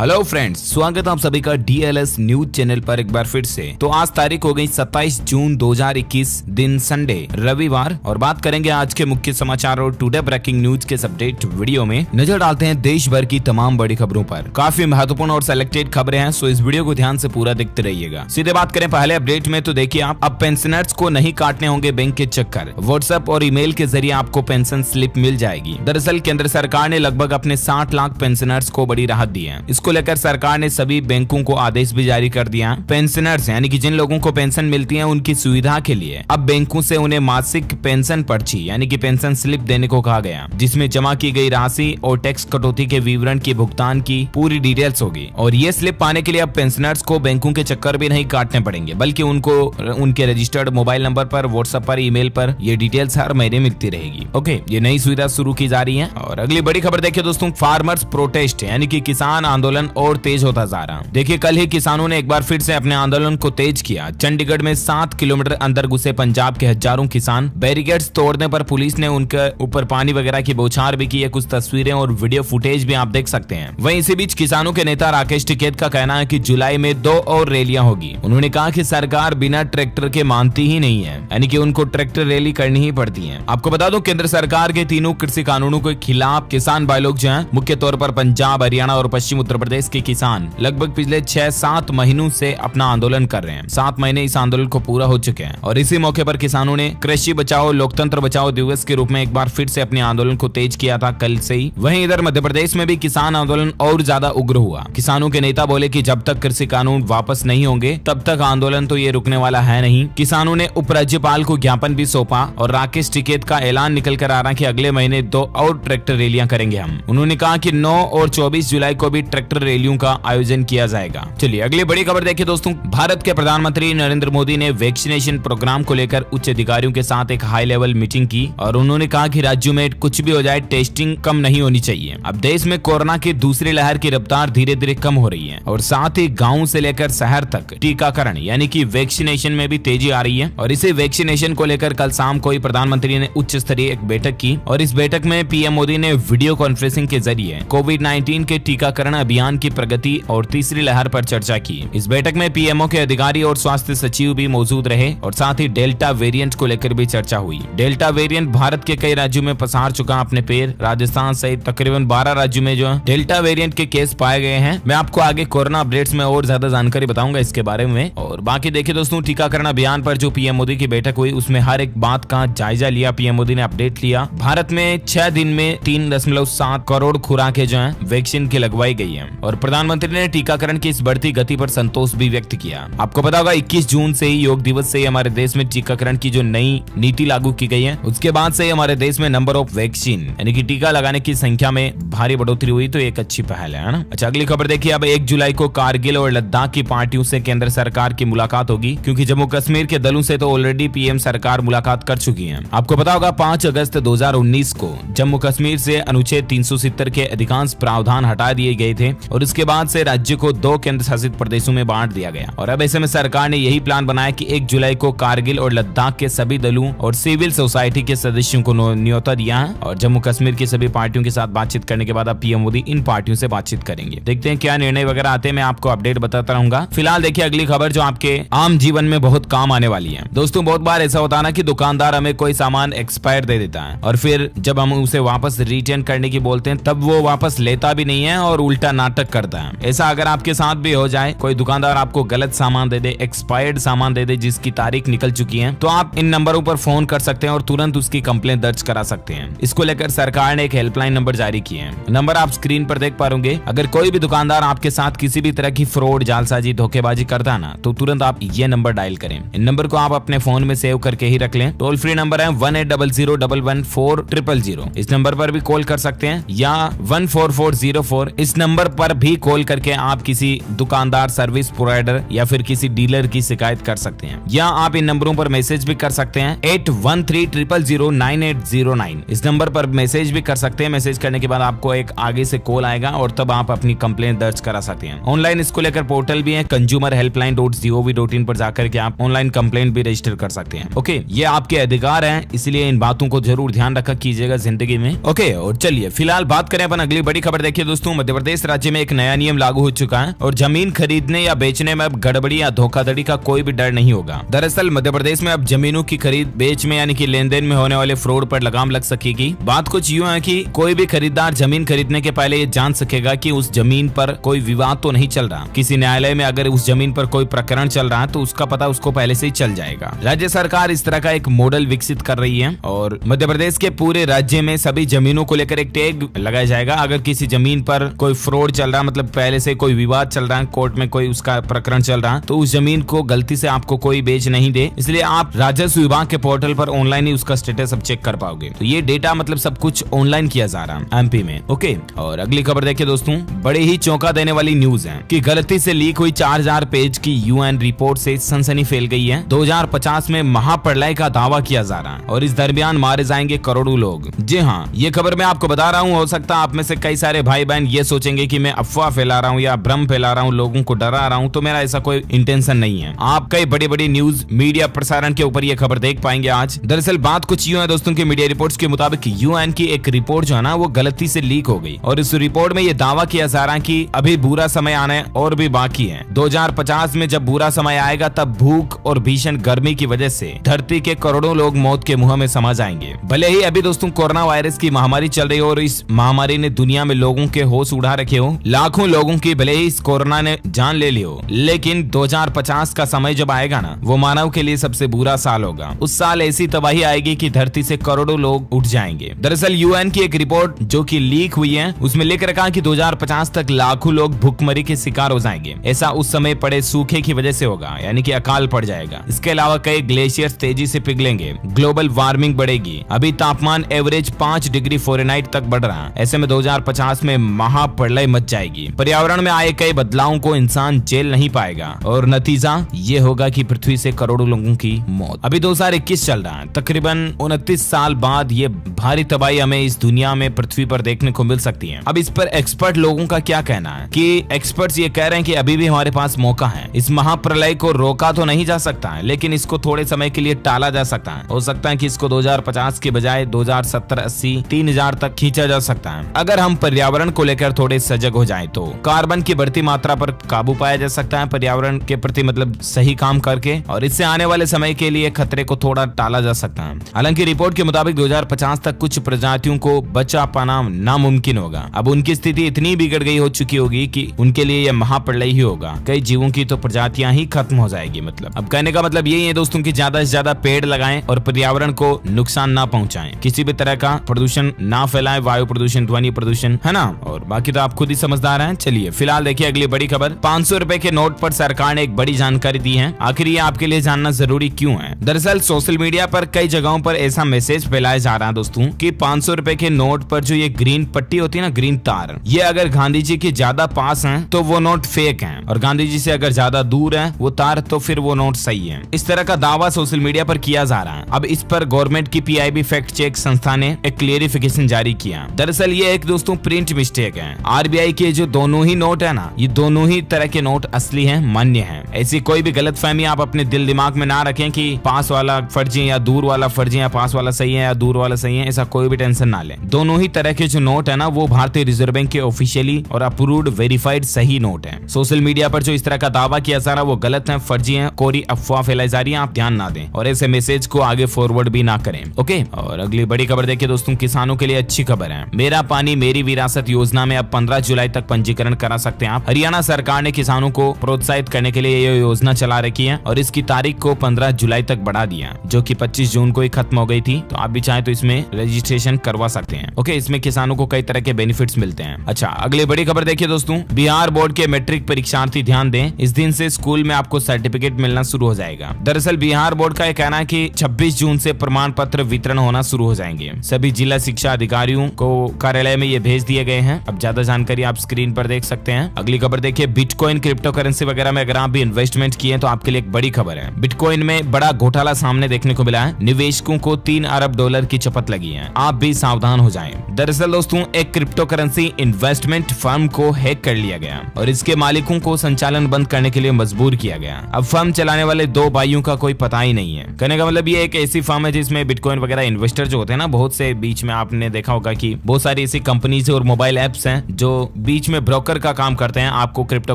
Hello friends, स्वागत है आप सभी का डीएलएस न्यूज चैनल पर एक बार फिर से। तो आज तारीख हो गई 27 जून 2021, दिन संडे रविवार, और बात करेंगे आज के मुख्य समाचार और टुडे ब्रेकिंग न्यूज के अपडेट वीडियो में। नजर डालते हैं देश भर की तमाम बड़ी खबरों पर। काफी महत्वपूर्ण और सिलेक्टेड खबरें हैं, सो इस वीडियो को ध्यान से पूरा देखते रहिएगा। सीधे बात करें पहले अपडेट में, तो देखिए आप अब पेंशनर्स को नहीं काटने होंगे बैंक के चक्कर। व्हाट्सएप और ईमेल के जरिए आपको पेंशन स्लिप मिल जाएगी। दरअसल केंद्र सरकार ने लगभग अपने 60 लाख पेंशनर्स को बड़ी राहत दी है। इसको लेकर सरकार ने सभी बैंकों को आदेश भी जारी कर दिया। पेंशनर्स यानी कि जिन लोगों को पेंशन मिलती है, उनकी सुविधा के लिए अब बैंकों से उन्हें मासिक पेंशन पर्ची यानी कि पेंशन स्लिप देने को कहा गया, जिसमें जमा की गई राशि और टैक्स कटौती के विवरण की भुगतान की पूरी डिटेल्स होगी। और ये स्लिप पाने के लिए अब पेंशनर्स को बैंकों के चक्कर भी नहीं काटने पड़ेंगे, बल्कि उनको उनके रजिस्टर्ड मोबाइल नंबर पर, व्हाट्सएप पर, ईमेल पर ये डिटेल्स हर महीने मिलती रहेगी। ओके, ये नई सुविधा शुरू की जा रही है। और अगली बड़ी खबर देखिए दोस्तों, फार्मर्स प्रोटेस्ट यानी कि किसान आंदोलन और तेज होता जा रहा। देखिए कल ही किसानों ने एक बार फिर से अपने आंदोलन को तेज किया। चंडीगढ़ में 7 किलोमीटर अंदर घुसे पंजाब के हजारों किसान बैरिकेड्स तोड़ने पर पुलिस ने उनके ऊपर पानी वगैरह की बौछार भी की है। कुछ तस्वीरें और वीडियो फुटेज भी आप देख सकते हैं। वहीं इसी बीच किसानों के नेता राकेश टिकैत का कहना है कि जुलाई में 2 और रैलियां होगी। उन्होंने कहा कि सरकार बिना ट्रैक्टर के मानती ही नहीं है, यानी कि उनको ट्रैक्टर रैली करनी ही पड़ती है। आपको बता दो, केंद्र सरकार के तीनों कृषि कानूनों के खिलाफ किसान भाई लोग जो हैं, मुख्य तौर पर पंजाब, हरियाणा और पश्चिम उत्तर प्रदेश के किसान लगभग पिछले 6-7 महीनों से अपना आंदोलन कर रहे हैं। 7 महीने इस आंदोलन को पूरा हो चुके हैं। और इसी मौके पर किसानों ने कृषि बचाओ लोकतंत्र बचाओ दिवस के रूप में एक बार फिर से अपने आंदोलन को तेज किया था कल से ही। वहीं इधर मध्य प्रदेश में भी किसान आंदोलन और ज्यादा उग्र हुआ। किसानों के नेता बोले कि जब तक कृषि कानून वापस नहीं होंगे तब तक आंदोलन तो ये रुकने वाला है नहीं। किसानों ने उपराज्यपाल को ज्ञापन भी सौंपा और राकेश टिकैत का ऐलान निकल कर आ रहा कि अगले महीने 2 और ट्रैक्टर रैलियां करेंगे हम। उन्होंने कहा कि 9 और 24 जुलाई को भी ट्रैक्टर रैलियों का आयोजन किया जाएगा। चलिए अगली बड़ी खबर देखिए दोस्तों, भारत के प्रधानमंत्री नरेंद्र मोदी ने वैक्सीनेशन प्रोग्राम को लेकर उच्च अधिकारियों के साथ एक हाई लेवल मीटिंग की और उन्होंने कहा कि राज्यों में कुछ भी हो जाए, टेस्टिंग कम नहीं होनी चाहिए। अब देश में कोरोना की दूसरी लहर की रफ्तार धीरे धीरे कम हो रही है और साथ ही गाँव से लेकर शहर तक टीकाकरण यानी कि वैक्सीनेशन में भी तेजी आ रही है। और इसी वैक्सीनेशन को लेकर कल शाम को ही प्रधानमंत्री ने उच्च स्तरीय एक बैठक की और इस बैठक में पीएम मोदी ने वीडियो कॉन्फ्रेंसिंग के जरिए कोविड-19 के टीकाकरण अभियान की प्रगति और तीसरी लहर पर चर्चा की। इस बैठक में पीएमओ के अधिकारी और स्वास्थ्य सचिव भी मौजूद रहे और साथ ही डेल्टा वेरिएंट को लेकर भी चर्चा हुई। डेल्टा वेरिएंट भारत के कई राज्यों में पसार चुका अपने पैर। राजस्थान सहित तकरीबन 12 राज्यों में जो डेल्टा वेरिएंट के केस पाए गए हैं। मैं आपको आगे कोरोना अपडेट्स में और ज्यादा जानकारी बताऊंगा इसके बारे में। और बाकी देखिए दोस्तों, टीकाकरण अभियान पर जो पीएम मोदी की बैठक हुई उसमें हर एक बात का जायजा लिया। पीएम मोदी ने अपडेट लिया। भारत में 6 दिन में 3.7 करोड़ खुराकें जो है वैक्सीन की लगवाई गई है। और प्रधानमंत्री ने टीकाकरण की इस बढ़ती गति पर संतोष भी व्यक्त किया। आपको पता होगा 21 जून से ही योग दिवस से ही हमारे देश में टीकाकरण की जो नई नीति लागू की गई है, उसके बाद से ही हमारे देश में नंबर ऑफ वैक्सीन यानी कि टीका लगाने की संख्या में भारी बढ़ोतरी हुई, तो एक अच्छी पहल है ना। अच्छा अगली खबर देखिए, अब 1 जुलाई को कारगिल और लद्दाख की पार्टियों से केंद्र सरकार की मुलाकात होगी, क्योंकि जम्मू कश्मीर के दलों से तो ऑलरेडी पीएम सरकार मुलाकात कर चुकी है। आपको पता होगा 5 अगस्त 2019 को जम्मू कश्मीर से अनुच्छेद 370 के अधिकांश प्रावधान हटा दिए गए थे और उसके बाद से राज्य को 2 केंद्र शासित प्रदेशों में बांट दिया गया। और अब ऐसे में सरकार ने यही प्लान बनाया कि 1 जुलाई को कारगिल और लद्दाख के सभी दलों और सिविल सोसाइटी के सदस्यों को न्योता दिया है। और जम्मू कश्मीर की सभी पार्टियों के साथ बातचीत करने के बाद अब पीएम मोदी इन पार्टियों से बातचीत करेंगे। देखते हैं क्या निर्णय वगैरह आते हैं, मैं आपको अपडेट बताता रहूंगा। फिलहाल देखिए अगली खबर जो आपके आम जीवन में बहुत काम आने वाली है। दोस्तों बहुत बार ऐसा होता है ना कि दुकानदार हमें कोई सामान एक्सपायर दे देता है और फिर जब हम उसे वापस रिटर्न करने की बोलते हैं तब वो वापस लेता भी नहीं है और उल्टा नाटक करता है। ऐसा अगर आपके साथ भी हो जाए, कोई दुकानदार आपको गलत सामान दे दे, एक्सपायर्ड सामान दे दे जिसकी तारीख निकल चुकी है, तो आप इन नंबरों पर फोन कर सकते हैं और तुरंत उसकी कंप्लेंट दर्ज करा सकते हैं। इसको लेकर सरकार ने एक हेल्पलाइन नंबर जारी किए हैं। नंबर आप स्क्रीन पर देख पा रहे। अगर कोई भी दुकानदार आपके साथ किसी भी तरह की फ्रॉड, जालसाजी, धोखेबाजी करता है ना, तो तुरंत आप ये नंबर डायल करें। इन नंबर को आप अपने फोन में सेव करके ही रख लें। टोल फ्री नंबर है 1800114000। इस नंबर पर भी कॉल कर सकते हैं या 14404। इस नंबर पर भी कॉल करके आप किसी दुकानदार, सर्विस प्रोवाइडर या फिर किसी डीलर की शिकायत कर सकते हैं। या आप इन नंबरों पर मैसेज भी कर सकते हैं 8130009809। इस नंबर पर मैसेज भी कर सकते हैं। मैसेज करने के बाद आपको एक आगे से कॉल आएगा और तब आप अपनी कंप्लेंट दर्ज करा सकते हैं। ऑनलाइन इसको लेकर पोर्टल भी है, consumerhelpline.gov.in पर जाकर के आप ऑनलाइन कंप्लेंट भी रजिस्टर कर सकते हैं। ओके, ये आपके अधिकार हैं, इसलिए इन बातों को जरूर ध्यान रखा कीजिएगा जिंदगी में। ओके, और चलिए फिलहाल बात करें अपन अगली बड़ी खबर। देखिए दोस्तों, मध्य प्रदेश राज्य राज्य में एक नया नियम लागू हो चुका है और जमीन खरीदने या बेचने में अब गड़बड़ी या धोखाधड़ी का कोई भी डर नहीं होगा। दरअसल मध्य प्रदेश में अब जमीनों की खरीद बेच में यानी कि लेन देन में होने वाले फ्रॉड पर लगाम लग सकेगी। बात कुछ यूं है कि कोई भी खरीदार जमीन खरीदने के पहले ये जान सकेगा कि उस जमीन पर कोई विवाद तो नहीं चल रहा। किसी न्यायालय में अगर उस जमीन पर कोई प्रकरण चल रहा है तो उसका पता उसको पहले से ही चल जाएगा। राज्य सरकार इस तरह का एक मॉडल विकसित कर रही है और मध्य प्रदेश के पूरे राज्य में सभी जमीनों को लेकर एक टैग लगाया जाएगा। अगर किसी जमीन पर कोई फ्रॉड चल रहा है, मतलब पहले से कोई विवाद चल रहा है, कोर्ट में कोई उसका प्रकरण चल रहा है, तो उस जमीन को गलती से आपको कोई बेच नहीं दे। इसलिए आप राजस्व विभाग के पोर्टल पर ऑनलाइन ही उसका स्टेटस अब चेक कर पाओगे। तो ये डेटा मतलब सब कुछ ऑनलाइन किया जा रहा है एमपी में। ओके, और अगली खबर देखिए दोस्तों, बड़े ही चौंका देने वाली न्यूज है कि गलती से लीक हुई 4000 पेज की यूएन रिपोर्ट से सनसनी फैल गई है। 2050 में महाप्रलय का दावा किया जा रहा है और इस दरमियान मारे जाएंगे करोड़ों लोग। जी हाँ, ये खबर मैं आपको बता रहा हूँ। हो सकता है आप में से कई सारे भाई बहन ये सोचेंगे कि मैं अफवाह फैला रहा हूँ या भ्रम फैला रहा हूँ, लोगों को डरा रहा हूँ, तो मेरा ऐसा कोई इंटेंशन नहीं है। आप कई बड़ी बड़ी न्यूज मीडिया प्रसारण के ऊपर ये खबर देख पाएंगे आज। दरअसल बात कुछ यूं है दोस्तों की मीडिया रिपोर्ट्स के मुताबिक यूएन की एक रिपोर्ट जो है ना वो गलती से लीक हो गई और इस रिपोर्ट में ये दावा किया जा रहा है कि अभी बुरा समय आने और भी बाकी है। 2050 में जब बुरा समय आएगा तब भूख और भीषण गर्मी की वजह से धरती के करोड़ों लोग मौत के मुंह में समा जाएंगे। भले ही अभी दोस्तों कोरोना वायरस की महामारी चल रही हो और इस महामारी ने दुनिया में लोगों के होश उड़ा रखे हो, लाखों लोगों की भले ही इस कोरोना ने जान ले ली हो, लेकिन 2050 का समय जब आएगा ना वो मानव के लिए सबसे बुरा साल होगा। उस साल ऐसी तबाही आएगी कि धरती से करोड़ों लोग उठ जाएंगे। दरअसल यूएन की एक रिपोर्ट जो कि लीक हुई है उसमें लिख रखा है कि 2050 तक लाखों लोग भूखमरी के शिकार हो जाएंगे। ऐसा उस समय पड़े सूखे की वजह से होगा, यानी कि अकाल पड़ जाएगा। इसके अलावा कई ग्लेशियर्स तेजी से पिघलेंगे, ग्लोबल वार्मिंग बढ़ेगी। अभी तापमान एवरेज 5 डिग्री फ़ारेनहाइट तक बढ़ रहा है। ऐसे में 2050 में महाप्रलय मच जाएगी। पर्यावरण में आए कई बदलावों को इंसान झेल नहीं पाएगा और नतीजा ये होगा कि पृथ्वी से करोड़ों लोगों की मौत। अभी 2021 चल रहा है, तकरीबन 29 साल बाद ये भारी तबाही हमें इस दुनिया में पृथ्वी पर देखने को मिल सकती है। अब इस पर एक्सपर्ट लोगों का क्या कहना है कि एक्सपर्ट्स ये कह रहे हैं कि अभी भी हमारे पास मौका है। इस महाप्रलय को रोका तो नहीं जा सकता है, लेकिन इसको थोड़े समय के लिए टाला जा सकता है। हो सकता है कि इसको 2050 के बजाय 2070, 80, 3000 तक खींचा जा सकता है। अगर हम पर्यावरण को लेकर थोड़े सजग हो जाएं तो कार्बन की बढ़ती मात्रा पर काबू पाया जा सकता है, पर्यावरण के प्रति मतलब सही काम करके, और इससे आने वाले समय के लिए खतरे को थोड़ा टाला जा सकता है। हालांकि रिपोर्ट के मुताबिक 2050 तक कुछ प्रजातियों को बचा पाना नामुमकिन होगा। अब उनकी स्थिति इतनी बिगड़ गई हो चुकी होगी कि उनके लिए यह महाप्रलय ही होगा। कई जीवों की तो प्रजातियां ही खत्म हो जाएगी। मतलब अब कहने का मतलब यही है दोस्तों कि ज्यादा से ज्यादा पेड़ लगाएं और पर्यावरण को नुकसान ना पहुंचाएं, किसी भी तरह का प्रदूषण ना फैलाएं, वायु प्रदूषण, ध्वनि प्रदूषण, है ना। और बाकी तो आप खुद ही समझदार हैं। चलिए फिलहाल देखिए अगली बड़ी खबर। 500 रुपए के नोट पर सरकार ने एक बड़ी जानकारी दी है। आखिर ये आपके लिए जानना जरूरी क्यों है? दरअसल सोशल मीडिया पर कई जगहों पर ऐसा मैसेज फैलाया जा रहा है दोस्तों कि 500 रुपए के नोट पर जो ये ग्रीन पट्टी होती है ना, ग्रीन तार, ये अगर गांधी जी के ज्यादा पास हैं तो वो नोट फेक हैं, और गांधी जी से अगर ज्यादा दूर है वो तार तो फिर वो नोट सही है। इस तरह का दावा सोशल मीडिया पर किया जा रहा है। अब इस पर गवर्नमेंट की पीआईबी फैक्ट चेक संस्था ने एक क्लेरिफिकेशन जारी किया। दरअसल ये एक दोस्तों प्रिंट मिस्टेक है। आरबीआई के जो दोनों ही नोट है ना, ये दोनों ही तरह के नोट असली हैं, मान्य हैं। ऐसी कोई भी गलतफहमी आप अपने दिल दिमाग में ना रखें कि पास वाला फर्जी या दूर वाला फर्जी, या पास वाला सही है या दूर वाला सही है, ऐसा कोई भी टेंशन ना लें। दोनों ही तरह के जो नोट है ना वो भारतीय रिजर्व बैंक के ऑफिशियली और अप्रूव्ड वेरीफाइड सही नोट है। सोशल मीडिया पर जो इस तरह का दावा किया जा रहा है वो गलत है, फर्जी है, कोरी अफवाह फैलाई जा रही है। आप ध्यान ना दें और ऐसे मैसेज को आगे फॉरवर्ड भी ना करें। ओके, और अगली बड़ी खबर देखिए दोस्तों, किसानों के लिए अच्छी खबर है। मेरा पानी मेरी विरासत योजना में अब 15 जुलाई तक पंजीकरण करा सकते हैं आप। हरियाणा सरकार ने किसानों को प्रोत्साहित करने के लिए ये योजना चला रखी है और इसकी तारीख को 15 जुलाई तक बढ़ा दिया, जो कि 25 जून को ही खत्म हो गई थी। तो आप भी चाहें तो इसमें रजिस्ट्रेशन करवा सकते हैं। ओके, इसमें किसानों को कई तरह के बेनिफिट्स मिलते हैं। अच्छा, अगली बड़ी खबर देखिए दोस्तों, बिहार बोर्ड के मैट्रिक परीक्षार्थी ध्यान दें, इस दिन से स्कूल में आपको सर्टिफिकेट मिलना शुरू हो जाएगा। दरअसल बिहार बोर्ड का कहना है कि 26 जून से प्रमाण पत्र वितरण होना शुरू हो जाएंगे। सभी जिला शिक्षा अधिकारियों को कार्यालय में ये भेज दिए गए हैं। अब ज्यादा जानकारी आप स्क्रीन पर देख सकते हैं। अगली खबर देखिए, बिटकॉइन क्रिप्टो करेंसी वगैरह में अगर आप भी इन्वेस्टमेंट किए तो आपके लिए एक बड़ी खबर है। बिटकॉइन में बड़ा घोटाला सामने देखने को मिला है। निवेशकों को $3 अरब की चपत लगी है। आप भी सावधान हो जाएं। दरअसल दोस्तों एक क्रिप्टो करेंसी इन्वेस्टमेंट फर्म को हैक कर लिया गया और इसके मालिकों को संचालन बंद करने के लिए मजबूर किया गया। अब फर्म चलाने वाले 2 भाइयों का कोई पता ही नहीं है। कहने का मतलब ये एक ऐसी फर्म है जिसमें बिटकॉइन वगैरह इन्वेस्टर जो होते हैं ना, बहुत से बीच में आपने देखा होगा कि बहुत सारी ऐसी कंपनीज और मोबाइल एप्स हैं जो बीच में ब्रोकर का काम करते हैं, आपको क्रिप्टो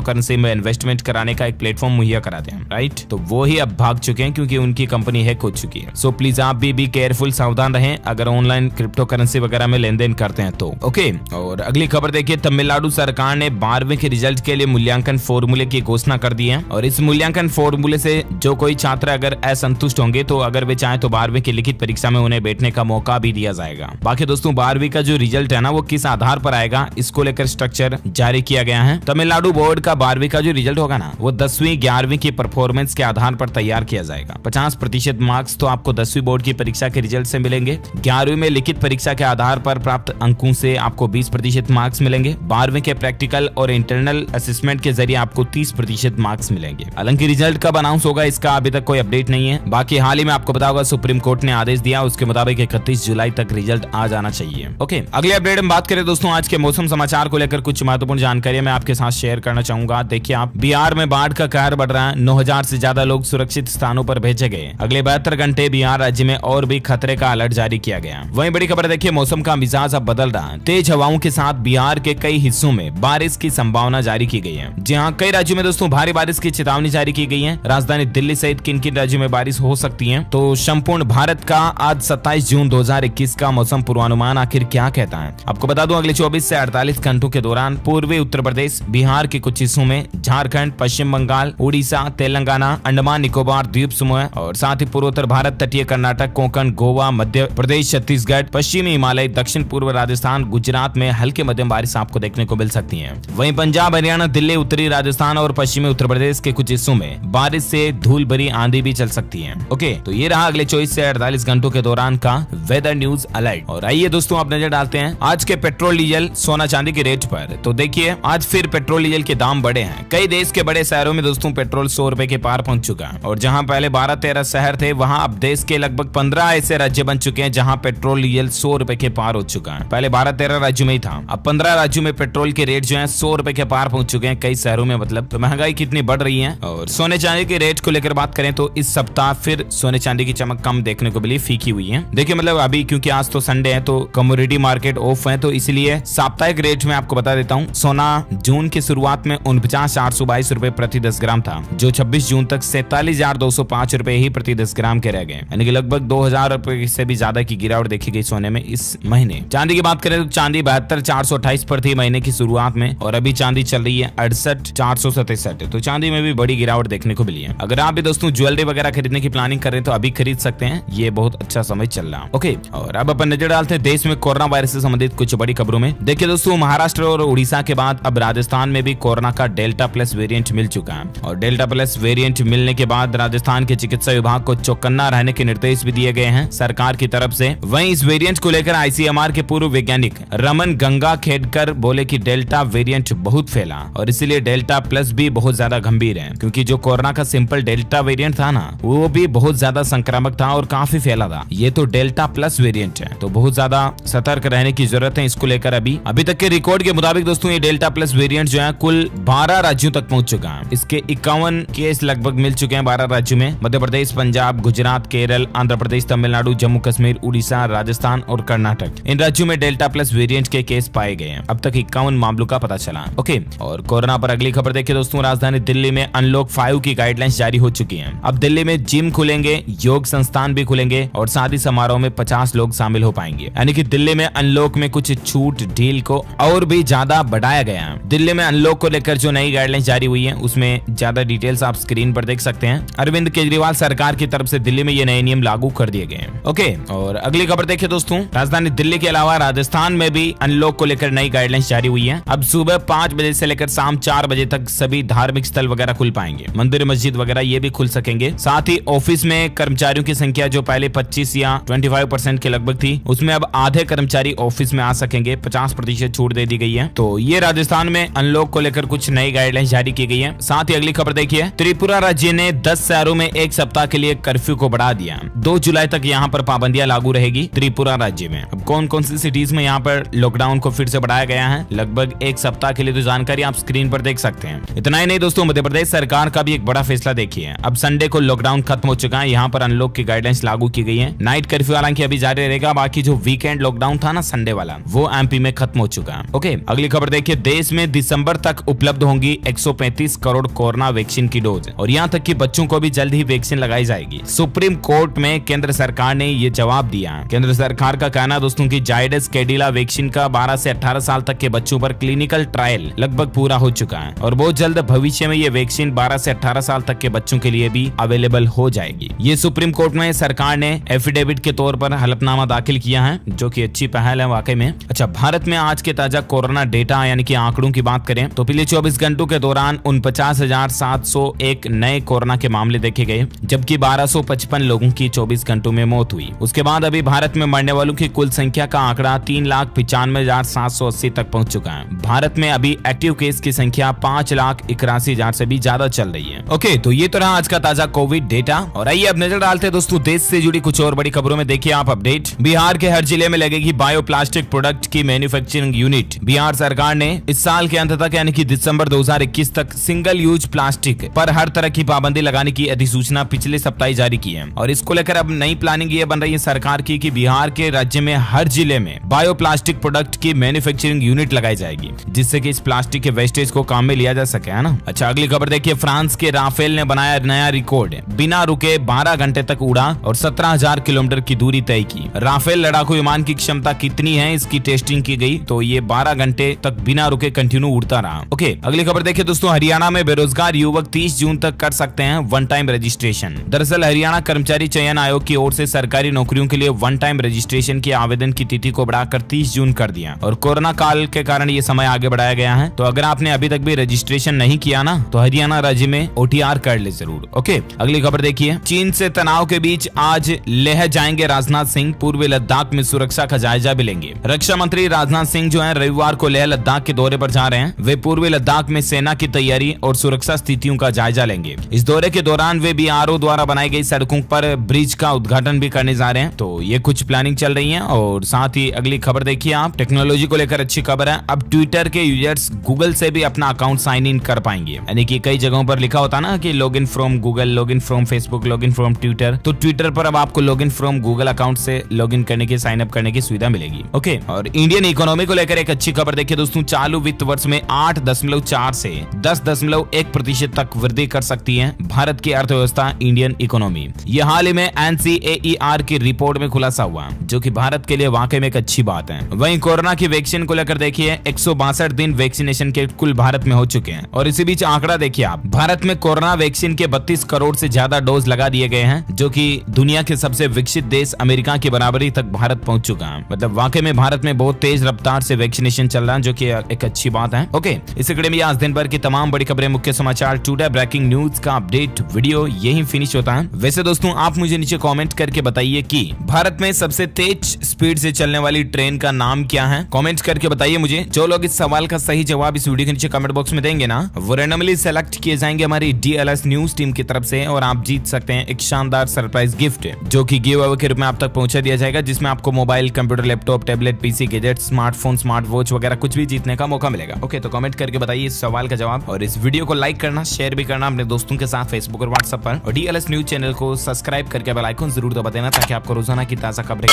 करेंसी में इन्वेस्टमेंट कराने का एक प्लेटफॉर्म मुहैया कराते हैं, राइट। तो वो ही अब भाग चुके हैं क्योंकि उनकी कंपनी हैक हो चुकी है। सो प्लीज आप भी केयरफुल, सावधान रहें अगर ऑनलाइन क्रिप्टो करेंसी वगैरह में लेन देन करते हैं तो। ओके, और अगली खबर देखिए, तमिलनाडु सरकार ने 12वीं के रिजल्ट के लिए मूल्यांकन फॉर्मूले की घोषणा कर दी है। और इस मूल्यांकन फॉर्मूले से जो कोई छात्र अगर असंतुष्ट होंगे तो अगर वे चाहें तो 12वीं की लिखित परीक्षा में उन्हें बैठने का मौका भी दिया जाएगा। बाकी दोस्तों 12वीं का जो रिजल्ट है ना वो किस आधार पर आएगा, इसको लेकर स्ट्रक्चर जारी किया गया है। तमिलनाडु बोर्ड का 12वीं का जो रिजल्ट होगा ना वो 10वीं 11वीं की परफॉर्मेंस के आधार पर तैयार किया जाएगा। 50% मार्क्स तो आपको 10वीं बोर्ड की परीक्षा के रिजल्ट से मिलेंगे। 11वीं में लिखित परीक्षा के आधार पर प्राप्त अंकों से आपको 20% मार्क्स मिलेंगे। 12वीं के प्रैक्टिकल और इंटरनल असेसमेंट के जरिए आपको 30% मार्क्स मिलेंगे। हालांकि रिजल्ट कब अनाउंस होगा इसका अभी तक कोई अपडेट नहीं है। बाकी हाल ही में आपको बताऊंगा सुप्रीम कोर्ट ने आदेश दिया, उसके मुताबिक 31 जुलाई तक रिजल्ट आ जाना चाहिए। ओके, अगले अपडेट में बात करें दोस्तों आज के मौसम समाचार को लेकर कुछ महत्वपूर्ण जानकारी मैं आपके साथ शेयर करना चाहूंगा। देखिए आप, बिहार में बाढ़ का कहर बढ़ रहा है। 9000 से ज्यादा लोग सुरक्षित स्थानों पर भेजे गए। अगले 72 घंटे बिहार राज्य में और भी खतरे का अलर्ट जारी किया गया। वहीं बड़ी खबर देखिए, मौसम का मिजाज अब बदल रहा है। तेज हवाओं के साथ बिहार के कई हिस्सों में बारिश की संभावना जारी की गई है। जहां कई राज्यों में दोस्तों भारी बारिश की चेतावनी जारी की गई है। राजधानी दिल्ली सहित किन किन राज्यों में बारिश हो सकती है, तो संपूर्ण भारत का आज 27 जून 2021 का मौसम पूर्वानुमान आखिर क्या कहता है आपको बता दूं। अगले 24 से 48 घंटों के दौरान पूर्वी उत्तर प्रदेश, बिहार के कुछ हिस्सों में, झारखंड, पश्चिम बंगाल, उड़ीसा, तेलंगाना, अंडमान निकोबार द्वीप समूह और साथ ही पूर्वोत्तर भारत, तटीय कर्नाटक, कोंकण, गोवा, मध्य प्रदेश, छत्तीसगढ़, पश्चिमी हिमालय, दक्षिण पूर्व राजस्थान, गुजरात में हल्के मध्यम बारिश आपको देखने को मिल सकती है। वहीं पंजाब, हरियाणा, दिल्ली, उत्तरी राजस्थान और पश्चिमी उत्तर प्रदेश के कुछ हिस्सों में बारिश से धूल भरी आंधी भी चल सकती है। ओके, तो ये रहा अगले 24 से 48 घंटों के दौरान का वेदर न्यूज अलर्ट। और आइए दोस्तों आप नजर डालते हैं आज के पेट्रोल, डीजल, सोना चांदी के रेट पर। तो देखिए आज फिर पेट्रोल डीजल के दाम बढ़े हैं। कई देश के बड़े शहरों में दोस्तों पेट्रोल 100 रुपए के पार पहुंच चुका है। और जहां पहले 12-13 शहर थे, वहां अब देश के लगभग 15 ऐसे राज्य बन चुके हैं जहां पेट्रोल डीजल 100 रुपए के पार हो चुका है। पहले 12-13 राज्यों में ही था, अब 15 राज्यों में पेट्रोल के रेट जो है 100 रुपए के पार पहुंच चुके हैं कई शहरों में। मतलब तो महंगाई कितनी बढ़ रही है। और सोने चांदी के रेट को लेकर बात करें तो इस सप्ताह फिर सोने चांदी की चमक कम देखने को मिली, फीकी हुई है। देखिए मतलब अभी क्योंकि आज तो संडे है तो कमोडिटी मार्केट ऑफ है, तो इसलिए साप्ताहिक रेट में आपको बता देता हूँ। सोना जून की शुरुआत में 49,822 रुपए प्रति 10 ग्राम था, जो 26 जून तक 47,205 रुपए ही प्रति 10 ग्राम के रह गए, यानी कि लगभग 2,000 रुपए से भी ज्यादा की गिरावट देखी गई सोने में इस महीने। चांदी की बात करें तो चांदी 72,428 पर थी महीने की शुरुआत में, और अभी चांदी चल रही है 68,467। तो चांदी में भी बड़ी गिरावट देखने को मिली है। अगर आप भी दोस्तों ज्वेलरी वगैरह खरीदने की प्लानिंग कर रहे हैं तो अभी खरीद सकते हैं, ये बहुत अच्छा समय चल रहा है। ओके, और अब अपन नजर डालते हैं देश में कोरोना वायरस से संबंधित कुछ बड़ी खबरों में। देखिए दोस्तों, महाराष्ट्र और उड़ीसा के बाद अब राजस्थान में भी कोरोना का डेल्टा प्लस वेरिएंट मिल चुका है। और डेल्टा प्लस वेरिएंट मिलने के बाद राजस्थान के चिकित्सा विभाग को चौकन्ना रहने के निर्देश भी दिए गए हैं सरकार की तरफ से। वहीं इस वेरिएंट को लेकर आईसीएमआर के पूर्व वैज्ञानिक रमन गंगाखेडकर बोले कि डेल्टा वेरिएंट बहुत फैला और इसीलिए डेल्टा प्लस भी बहुत ज्यादा गंभीर है, क्योंकि जो कोरोना का सिंपल डेल्टा वेरिएंट था ना वो भी बहुत ज्यादा संक्रामक था और काफी फैला था। ये तो डेल्टा प्लस वेरिएंट है, तो बहुत ज्यादा सतर्क रहने की जरूरत है इसको लेकर। अभी तक के रिकॉर्ड के मुताबिक दोस्तों ये डेल्टा प्लस वेरिएंट जो है कुल 12 राज्यों तक पहुंच चुका है। इसके 51 केस लगभग मिल चुके हैं 12 राज्यों में, मध्य प्रदेश, पंजाब, गुजरात, केरल, आंध्र प्रदेश, तमिलनाडु, जम्मू कश्मीर, उड़ीसा, राजस्थान और कर्नाटक। इन राज्यों में डेल्टा प्लस वेरिएंट के केस पाए गए हैं। अब तक 51 मामलों का पता चला। ओके, और कोरोना पर अगली खबर देखिए दोस्तों, राजधानी दिल्ली में अनलॉक 5 की गाइडलाइंस जारी हो चुकी है। अब दिल्ली में जिम खुलेंगे, योग संस्थान भी खुलेंगे और शादी समारोह में 50 लोग शामिल हो पाएंगे, यानी कि दिल्ली में अनलॉक में कुछ छूट ढील को और भी ज्यादा बढ़ाया गया है। दिल्ली में अनलॉक को लेकर जो नई गाइडलाइंस जारी हुई है उसमें ज्यादा डिटेल्स आप स्क्रीन पर देख सकते हैं। अरविंद केजरीवाल सरकार की तरफ से दिल्ली में ये नए नियम लागू कर दिए गए हैं। ओके, और अगली खबर देखिए दोस्तों, राजधानी दिल्ली के अलावा राजस्थान में भी अनलॉक को लेकर नई गाइडलाइंस जारी हुई है। अब सुबह 5 बजे से लेकर शाम 4 बजे तक सभी धार्मिक स्थल वगैरह खुल पाएंगे, मंदिर मस्जिद वगैरह ये भी खुल सकेंगे। साथ ही ऑफिस में कर्मचारियों की संख्या जो पहले 25 या 25% के लगभग थी, उसमें अब आधे कर्मचारी ऑफिस में आ सकेंगे, 50% छूट दे दी गई है। तो ये राजस्थान में अनलॉक को लेकर कुछ नई गाइडलाइंस जारी की गई है। साथ ही अगली खबर देखिए, त्रिपुरा राज्य ने 10 शहरों में एक सप्ताह के लिए कर्फ्यू को बढ़ा दिया। 2 जुलाई तक यहाँ पर पाबंदियां लागू रहेगी त्रिपुरा राज्य में। अब कौन कौन सी सिटीज में यहाँ पर लॉकडाउन को फिर से बढ़ाया गया है लगभग एक सप्ताह के लिए, तो जानकारी आप स्क्रीन पर देख सकते हैं। इतना ही नहीं दोस्तों, मध्य प्रदेश सरकार का भी एक बड़ा फैसला देखिए। अब संडे को लॉकडाउन खत्म हो चुका है, यहाँ पर अनलॉक की गाइडलाइंस लागू की गई है। नाइट कर्फ्यू हालांकि अभी जारी रहेगा, बाकी जो वीकेंड लॉकडाउन था ना संडे वाला, वो एमपी में खत्म हो चुका है। ओके, अगली खबर देखिए, देश में दिसंबर तक उपलब्ध होंगी 135 करोड़ कोरोना वैक्सीन की डोज और यहाँ तक कि बच्चों को भी जल्द ही वैक्सीन लगाई जाएगी। सुप्रीम कोर्ट में केंद्र सरकार ने ये जवाब दिया है। केंद्र सरकार का कहना दोस्तों की जायडस कैडिला वैक्सीन का 12 से 18 साल तक के बच्चों पर क्लिनिकल ट्रायल लगभग पूरा हो चुका है और बहुत जल्द भविष्य में ये वैक्सीन 12 से 18 साल तक के बच्चों के लिए भी अवेलेबल हो जाएगी। ये सुप्रीम कोर्ट में सरकार ने एफिडेविट के तौर पर हलफनामा दाखिल किया है, जो कि अच्छी पहल है वाकई में। अच्छा, भारत में आज के ताजा कोरोना डेटा यानी कि आंकड़ों की बात करें तो पिछले 24 घंटों के दौरान 49,701 नए कोरोना के मामले देखे गए, जबकि 1255 लोगों की 24 घंटों में मौत हुई। उसके बाद अभी भारत में मरने वालों की कुल संख्या का आंकड़ा 3,95,780 तक पहुंच चुका है। भारत में अभी एक्टिव केस की संख्या 5,81,000 से भी ज्यादा चल रही है। ओके, तो ये तो रहा आज का ताजा कोविड डेटा और आइए अब नजर डालते हैं दोस्तों देश से जुड़ी कुछ और बड़ी खबरों में। देखिए आप अपडेट, बिहार के हर जिले में लगेगी बायोप्लास्टिक प्रोडक्ट की मैन्युफैक्चरिंग यूनिट। बिहार सरकार ने इस साल के अंत तक यानी कि दिसंबर 2021 तक सिंगल यूज प्लास्टिक पर हर तरह की पाबंदी लगाने की अधिसूचना पिछले सप्ताह जारी की है और इसको लेकर अब नई प्लानिंग ये बन रही है सरकार की कि बिहार के राज्य में हर जिले में बायोप्लास्टिक प्रोडक्ट की मैन्युफैक्चरिंग यूनिट लगाई जाएगी, जिससे कि इस प्लास्टिक के वेस्टेज को काम में लिया जा सके, है ना। अच्छा, अगली खबर देखिए, फ्रांस के राफेल ने बनाया नया रिकॉर्ड, बिना रुके 12 घंटे तक उड़ा और 17,000 किलोमीटर की दूरी तय की। राफेल लड़ाकू विमान की क्षमता कितनी है इसकी टेस्टिंग की गई, तो ये 12 घंटे तक बिना रुके कंटिन्यू उड़ता रहा। ओके, अगली खबर देखिए दोस्तों, हरियाणा में बेरोजगार युवक 30 जून तक कर सकते हैं वन टाइम रजिस्ट्रेशन। दरअसल हरियाणा कर्मचारी चयन आयोग की ओर से सरकारी नौकरियों के लिए वन टाइम रजिस्ट्रेशन के आवेदन की तिथि को बढ़ाकर 30 जून कर दिया और कोरोना काल के कारण ये समय आगे बढ़ाया गया है। तो अगर आपने अभी तक भी रजिस्ट्रेशन नहीं किया ना, तो हरियाणा राज्य में OTR कर ले जरूर। ओके, अगली खबर देखिए, चीन से तनाव के बीच आज लेह जाएंगे राजनाथ सिंह, पूर्वी लद्दाख में सुरक्षा का जायजा भी लेंगे। रक्षा मंत्री राजनाथ सिंह जो है रविवार को लेह लद्दाख के दौरे पर जा रहे हैं। वे पूर्वी लद्दाख में सेना की तैयारी और सुरक्षा स्थितियों का जायजा लेंगे। इस दौरे के दौरान वे BRO द्वारा बनाई गई सड़कों पर ब्रिज का उद्घाटन भी करने जा रहे हैं। तो ये कुछ प्लानिंग चल रही है। और साथ ही अगली खबर देखिए आप, टेक्नोलॉजी को लेकर अच्छी खबर है। अब ट्विटर के यूजर्स गूगल से भी अपना अकाउंट साइन इन कर पाएंगे, यानी कि कई जगहों पर लिखा होता ना कि log in from Google, log in from Facebook, log in from Twitter, तो ट्विटर पर अब आपको log in from Google account से लॉग इन करने की, साइन अप करने की सुविधा मिलेगी। ओके, और इंडियन इकोनॉमी को लेकर एक अच्छी खबर देखिए दोस्तों, चालू वित्त वर्ष में 8.4 से 10.1% तक वृद्धि कर सकती है भारत की अर्थव्यवस्था इंडियन इकोनॉमी। यह हाल ही में NCAER की रिपोर्ट में खुलासा हुआ, जो कि भारत के लिए वाकई में एक अच्छी बात है। वहीं कोरोना की वैक्सीन को लेकर देखिए 162 दिन वैक्सीनेशन के कुल भारत में हो चुके हैं और इसी बीच आंकड़ा देखिए आप, भारत में कोरोना वैक्सीन के 32 करोड़ से ज्यादा डोज लगा दिए गए हैं, जो कि दुनिया के सबसे विकसित देश अमेरिका की बराबरी तक भारत पहुंच चुका है। मतलब वाकई में भारत में बहुत तेज रफ्तार से वैक्सीनेशन चल रहा है, जो कि एक अच्छी बात है। ओके, इस कड़ी में आज दिन भर की तमाम बड़ी खबरें, मुख्य समाचार, टुडे ब्रेकिंग न्यूज का अपडेट वीडियो यही फिनिश होता है। वैसे दोस्तों आप मुझे नीचे कमेंट करके बताइए कि भारत में सबसे तेज स्पीड से चलने वाली ट्रेन का नाम क्या है। कमेंट करके बताइए मुझे। जो लोग इस सवाल का सही जवाब इस वीडियो के नीचे कमेंट बॉक्स में देंगे ना, वो रैंडमली सेलेक्ट किए जाएंगे हमारी DLS न्यूज टीम की तरफ से और आप जीत सकते हैं एक शानदार सरप्राइज गिफ्ट, जो कि गिव अवे के रूप में आप तक पहुंचा दिया जाएगा, जिसमें आपको mobile, computer, laptop, tablet, PC, gadget, smartphone, smart watch वगैरह कुछ भी जीतने का मौका मिलेगा। ओके, तो कमेंट करके बताइए इस सवाल का जवाब और इस वीडियो को लाइक करना, शेयर भी करना अपने दोस्तों के साथ फेसबुक और व्हाट्सएप पर, और DLS न्यूज चैनल को सब्सक्राइब करके बेल आइकन जरूर दबा देना, ताकि आपको रोजाना की ताजा खबरें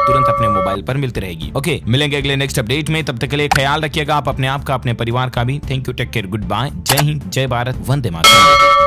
तुरंत अपने मोबाइल पर मिलती रहेगी। ओके, मिलेंगे अगले नेक्स्ट अपडेट में, तब तक के लिए ख्याल रखिएगा आप अपने आप का, अपने परिवार का भी। Thank you, take care, goodbye, जय हिंद, जय भारत, वंदे मातरम।